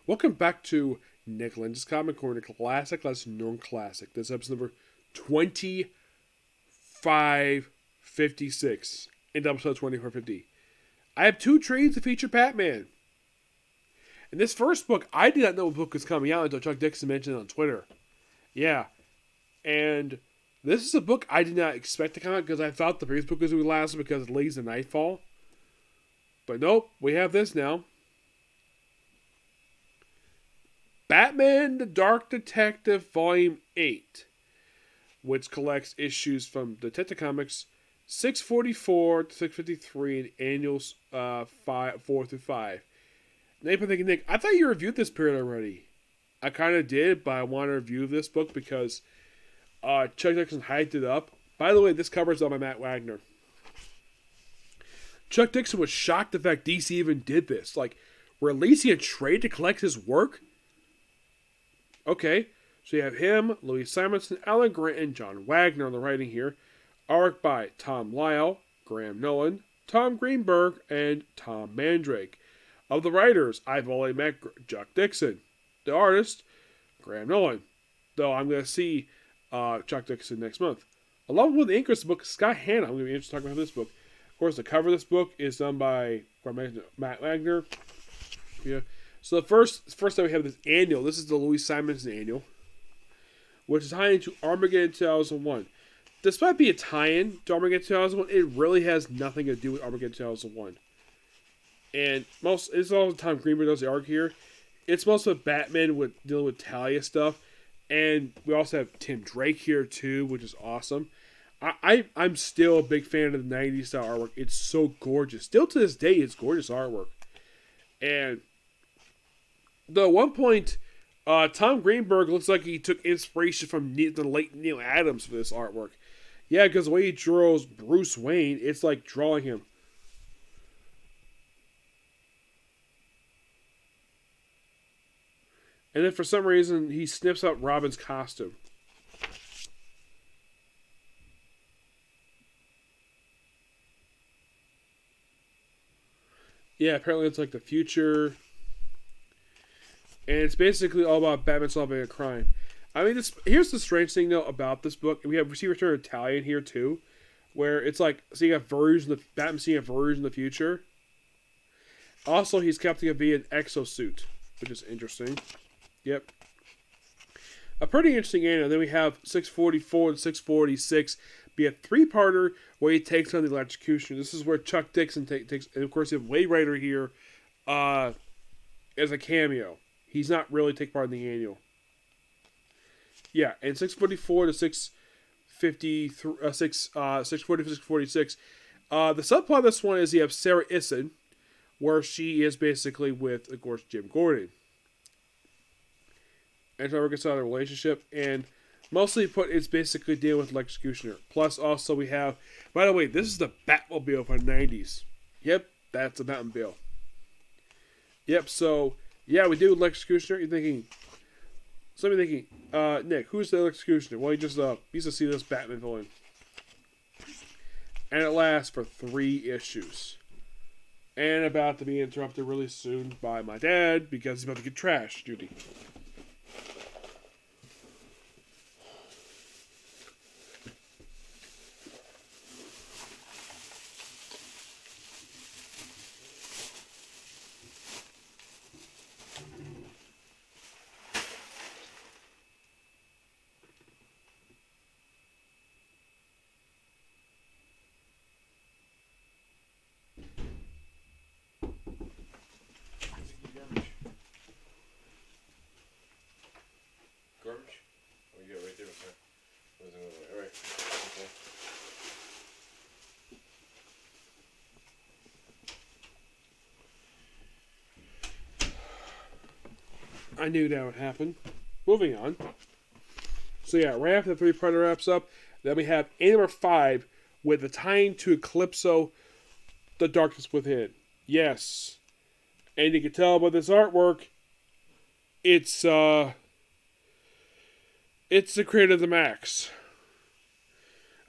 Welcome back to Nick Lenz's Comic Corner, classic, less known classic. This episode number 2556 in episode 2450. I have two trades to feature Batman. In this first book, I did not know what book was coming out until Chuck Dixon mentioned it on Twitter. Yeah. And this is a book I did not expect to come out because I thought the previous book was going to last because it leads to Nightfall. But nope, we have this now. Batman the Dark Detective Volume 8, which collects issues from Detective Comics 644 to 653 and annuals 4 through 5. Now you're thinking, Nick, I thought you reviewed this period already. I kind of did, but I want to review this book because Chuck Dixon hyped it up. By the way, this cover is done by Matt Wagner. Chuck Dixon was shocked the fact DC even did this. Like, releasing a trade to collect his work? Okay, so you have him, Louis Simonson, Alan Grant, and John Wagner on the writing here. Art by Tom Lyle, Graham Nolan, Tom Greenberg, and Tom Mandrake. Of the writers, I've only met Chuck Dixon. The artist, Graham Nolan. Though I'm going to see Chuck Dixon next month. Along with the inkers of the book, Scott Hanna. I'm going to be interested to talk about this book. Of course, the cover of this book is done by Matt Wagner. Yeah. So the first that we have this annual. This is the Louis Simonson annual, which is tied into Armageddon 2001. Despite being a tie-in to Armageddon 2001, it really has nothing to do with Armageddon 2001. And it's all the time Greenberg does the arc here. It's most of Batman dealing with Talia stuff, and we also have Tim Drake here too, which is awesome. I'm still a big fan of the 90s style artwork. It's so gorgeous. Still to this day, it's gorgeous artwork. And though at one point, Tom Greenberg looks like he took inspiration from the late Neil Adams for this artwork. Yeah, because the way he draws Bruce Wayne, it's like drawing him. And then for some reason, he snips out Robin's costume. Yeah, apparently it's like the future. And it's basically all about Batman solving a crime. I mean, here's the strange thing, though, about this book. We see Return of Talia here, too. Where it's like seeing a version Batman seeing a version of the future. Also, he's kept to be an exosuit, which is interesting. Yep. A pretty interesting anime. Then we have 644 and 646 be a three-parter where he takes on the electrocutioner. This is where Chuck Dixon takes, and of course you have Wade Rider here as a cameo. He's not really taking part in the annual. Yeah, and 644 to 640 to 646. The subplot of this one is you have Sarah Essen, where she is basically with, of course, Jim Gordon. And trying to reconcile their relationship, and mostly it's basically dealing with Executioner. Plus, also we have, by the way, this is the Batmobile from the 90s. Yep, that's the Batmobile. Yep, so, yeah, we do Executioner. You're thinking, Nick, who's the Executioner? Well, he just used to see this Batman villain. And it lasts for 3 issues. And about to be interrupted really soon by my dad, because he's about to get trash duty. Garbage? Oh, you got it right there, sir. Alright. Okay. I knew that would happen. Moving on. So yeah, right after the three-parter wraps up, then we have number 5 with the tying to Eclipso, The Darkness Within. Yes. And you can tell by this artwork, it's the creator of the Max.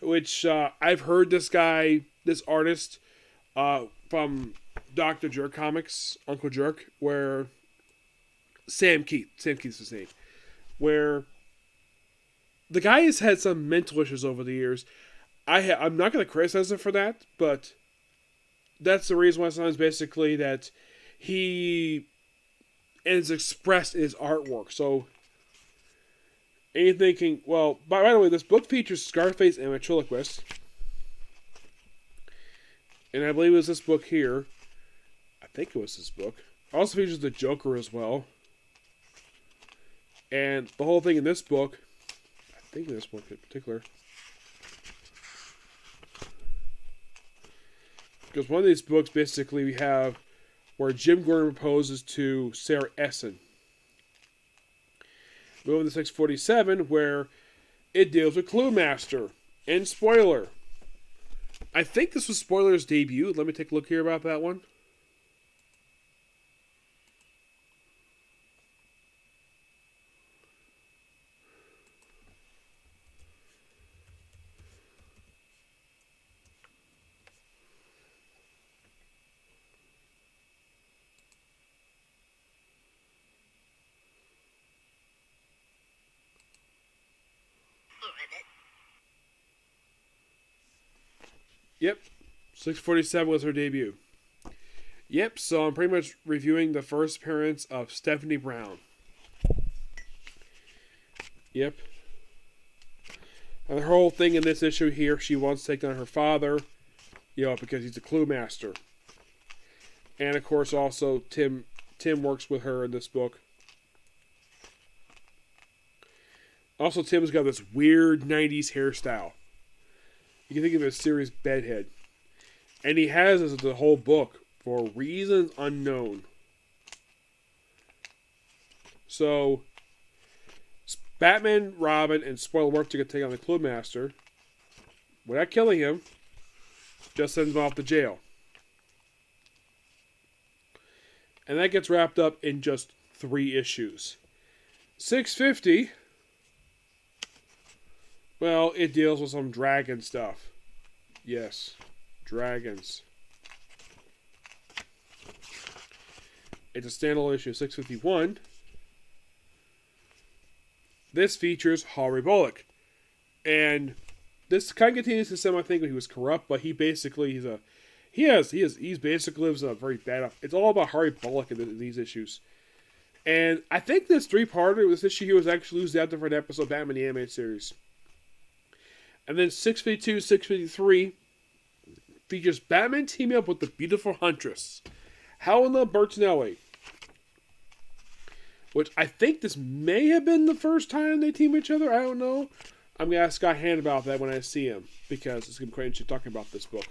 Which, I've heard this artist, from Dr. Jerk Comics, Uncle Jerk, where Sam Keith. Sam Keith's his name. Where the guy has had some mental issues over the years. I'm not going to criticize him for that, but that's the reason why sometimes basically that he is expressed in his artwork. So anything can... Well, by the way, this book features Scarface and ventriloquist. And I believe it was this book here. I think it was this book. Also features the Joker as well. And the whole thing in this book, I think in this book in particular, because one of these books basically we have where Jim Gordon proposes to Sarah Essen. Moving to 647, where it deals with Clue Master and Spoiler. I think this was Spoiler's debut. Let me take a look here about that one. Yep, 647 was her debut. Yep, so I'm pretty much reviewing the first appearance of Stephanie Brown. Yep. And the whole thing in this issue here, she wants to take down her father, because he's a clue master. And of course also Tim works with her in this book. Also, Tim's got this weird 90s hairstyle. You can think of it as a serious bedhead. And he has this the whole book for reasons unknown. So, Batman, Robin, and Spoiler work to take on the Clue Master. Without killing him, just sends him off to jail. And that gets wrapped up in just 3 issues. 650... Well, it deals with some dragon stuff. Yes, dragons. It's a standalone issue, 651. This features Harvey Bullock. And this kind of continues the same, I think, when he was corrupt, but he basically, he basically lives a very bad... It's all about Harvey Bullock in these issues. And I think this 3-parter, this issue here was actually used out for an episode of Batman the Animated Series. And then 652, 653 features Batman teaming up with the beautiful Huntress, Helena Bertinelli. Which I think this may have been the first time they team each other. I don't know. I'm going to ask Scott Hand about that when I see him, because it's going to be quite interesting talking about this book.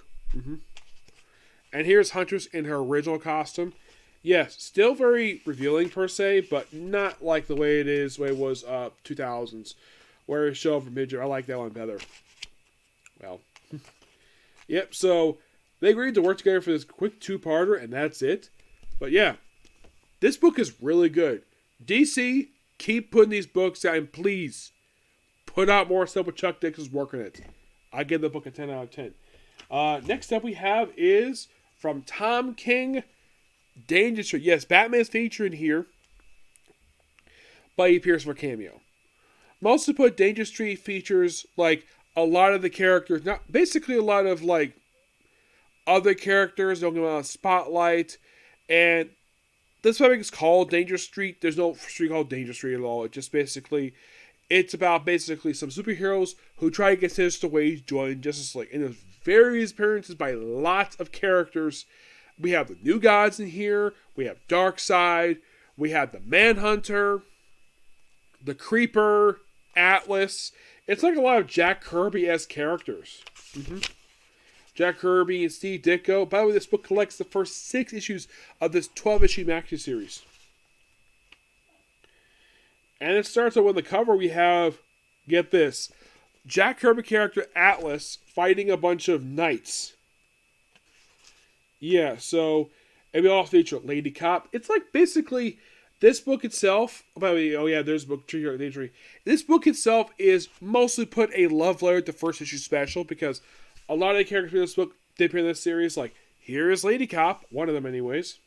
And here's Huntress in her original costume. Yes, still very revealing per se, but not like the way it was 2000s, where it showed from midget. I like that one better. Well, yep, so they agreed to work together for this quick 2-parter, and that's it. But yeah, this book is really good. DC, keep putting these books out, and please, put out more stuff with Chuck Dixon's working it. I give the book a 10 out of 10. Next up we have is from Tom King, Danger Street. Yes, Batman's featured here, but he appears for a cameo. Mostly put Danger Street features, like, a lot of the characters, not basically a lot of, like, other characters don't go on a spotlight, and this why it's called Danger Street. There's no street called Danger Street at all. It just basically, it's about basically some superheroes who try to get Sinister Ways join Justice League, and there's various appearances by lots of characters. We have the New Gods in here, we have Darkseid, we have the Manhunter, the Creeper, Atlas. It's like a lot of Jack Kirby-esque characters. Jack Kirby and Steve Ditko. By the way, this book collects the first 6 issues of this 12-issue maxi series. And it starts out with the cover. We have, get this, Jack Kirby character Atlas fighting a bunch of knights. Yeah, so, and we also feature Lady Cop. It's like basically... This book itself, by the way, there's a book, Tree. This book itself is mostly put a love letter to first issue special, because a lot of the characters in this book, they appear in this series, like, here is Lady Cop, one of them anyways.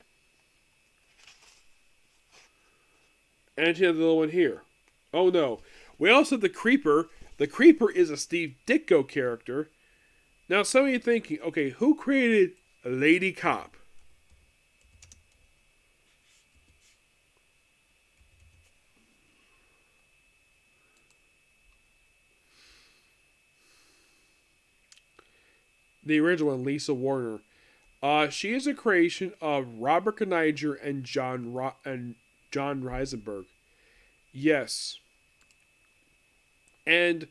And another little one here. Oh no. We also have the Creeper. The Creeper is a Steve Ditko character. Now, some of you thinking, okay, who created Lady Cop? The original one, Lisa Warner. She is a creation of Robert Kniger and John Reisenberg. Yes. And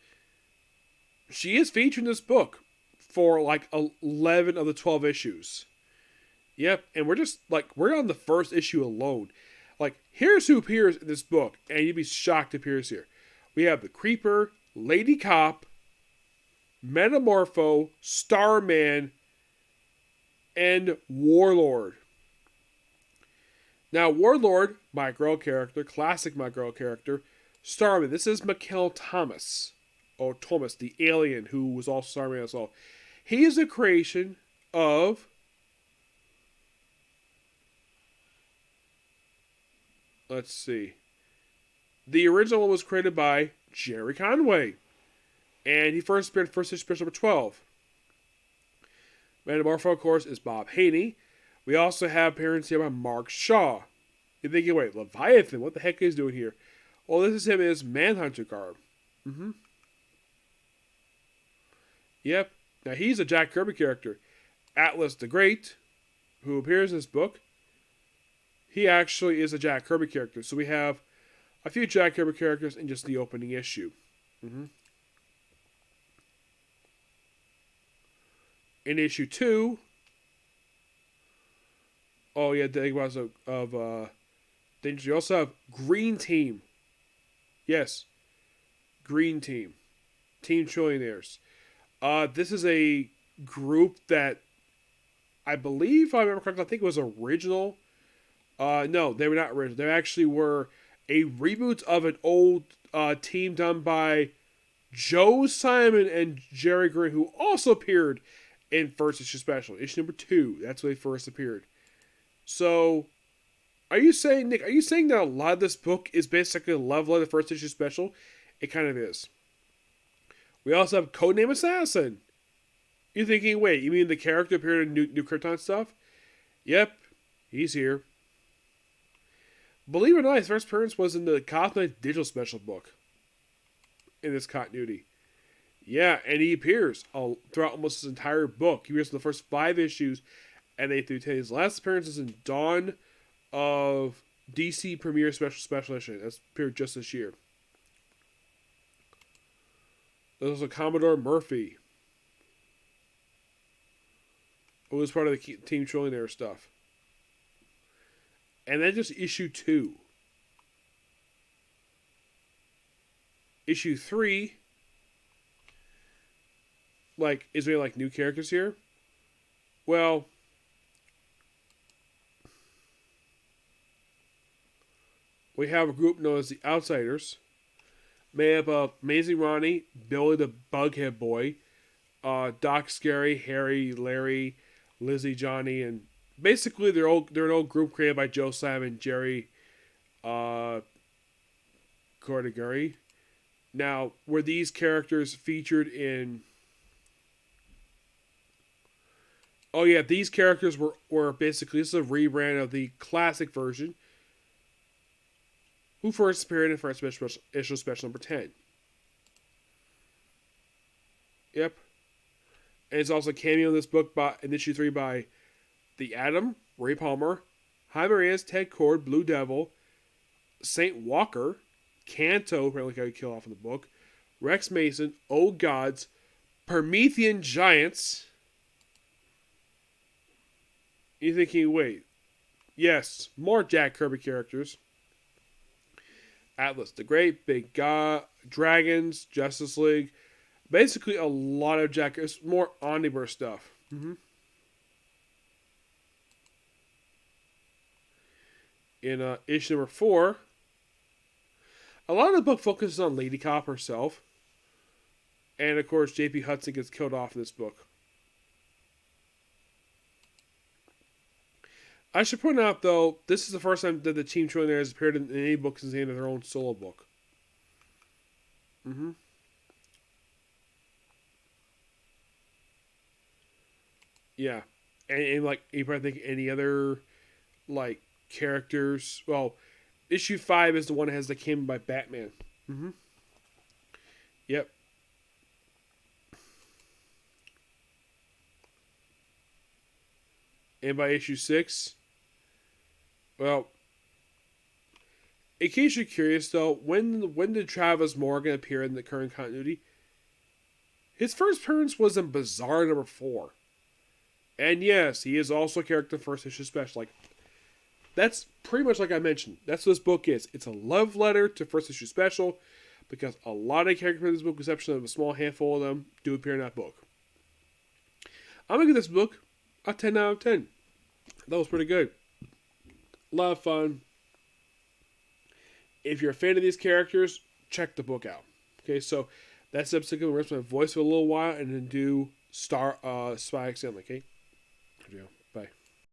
she is featured in this book for like 11 of the 12 issues. Yep, and we're on the first issue alone. Like, here's who appears in this book, and you'd be shocked it appears here. We have the Creeper, Lady Cop, Metamorpho, Starman, and Warlord. Now, Warlord, my girl character, classic my girl character. Starman, this is Mikael Thomas. Or Thomas, the alien who was also Starman as well. He is a creation of let's see. The original one was created by Jerry Conway. And he first appeared in first issue special number 12. Metamorpho, of course, is Bob Haney. We also have appearance here by Mark Shaw. You're thinking, wait, Leviathan, what the heck is he doing here? Well, this is him in his Manhunter garb. Yep. Now, he's a Jack Kirby character. Atlas the Great, who appears in this book, he actually is a Jack Kirby character. So we have a few Jack Kirby characters in just the opening issue. In issue 2, oh yeah, the thing was of Dangerous. You also have Green Team. Yes, Green Team, Team Trillionaires. This is a group that I believe, if I remember correctly, I think it was original. No, they were not original. They actually were a reboot of an old team done by Joe Simon and Jerry Green, who also appeared in first issue special. Issue number 2. That's when they first appeared. So, are you saying, Nick, that a lot of this book is basically a level of the first issue special? It kind of is. We also have Codename Assassin. You're thinking, wait, you mean the character appeared in New Krypton stuff? Yep, he's here. Believe it or not, his first appearance was in the Cosmic Digital Special book. In this continuity. Yeah, and he appears throughout almost his entire book. He appears in the first 5 issues, and 8 through 10. His last appearance is in Dawn of DC Premier Special Edition. That's appeared just this year. There's also Commodore Murphy, who was part of the Team Trillionaire stuff. And then just issue 2. Issue 3, is there new characters here? Well, we have a group known as the Outsiders, made up of Amazing Ronnie, Billy the Bughead Boy, Doc Scary, Harry, Larry, Lizzie, Johnny, and basically they're an old group created by Joe Simon, Jerry, Cordigari. Now, were these characters featured in? Oh yeah, these characters were basically, this is a rebrand of the classic version. Who first appeared in first issue special number 10. Yep. And it's also a cameo in this book in issue 3 by The Atom, Ray Palmer, Jaime Reyes, Ted Cord, Blue Devil, Saint Walker, Kanto, apparently got killed off in the book, Rex Mason, Old Gods, Promethean Giants. You're thinking, wait. Yes, more Jack Kirby characters. Atlas the Great, Big God, Dragons, Justice League. Basically a lot of Jack. It's more omnibus stuff. In issue number 4, a lot of the book focuses on Lady Cop herself. And of course, J.P. Hudson gets killed off in this book. I should point out, though, this is the first time that the Team Trillionaire has appeared in any book since the end of their own solo book. Mm-hmm. Yeah. And like, you probably think any other, like, characters. Well, issue 5 is the one that has the Came by Batman. Mm-hmm. Yep. And by issue 6, well, in case you're curious, though, when did Travis Morgan appear in the current continuity? His first appearance was in Bizarre number 4. And yes, he is also a character in first issue special. Like, that's pretty much like I mentioned. That's what this book is. It's a love letter to first issue special because a lot of characters in this book, with the exception of a small handful of them, do appear in that book. I'm going to give this book a 10 out of 10. That was pretty good. A lot of fun. If you're a fan of these characters, check the book out. Okay, so that's the episode. We're going to rest my voice for a little while and then do Spy X Family. Okay? Here we go.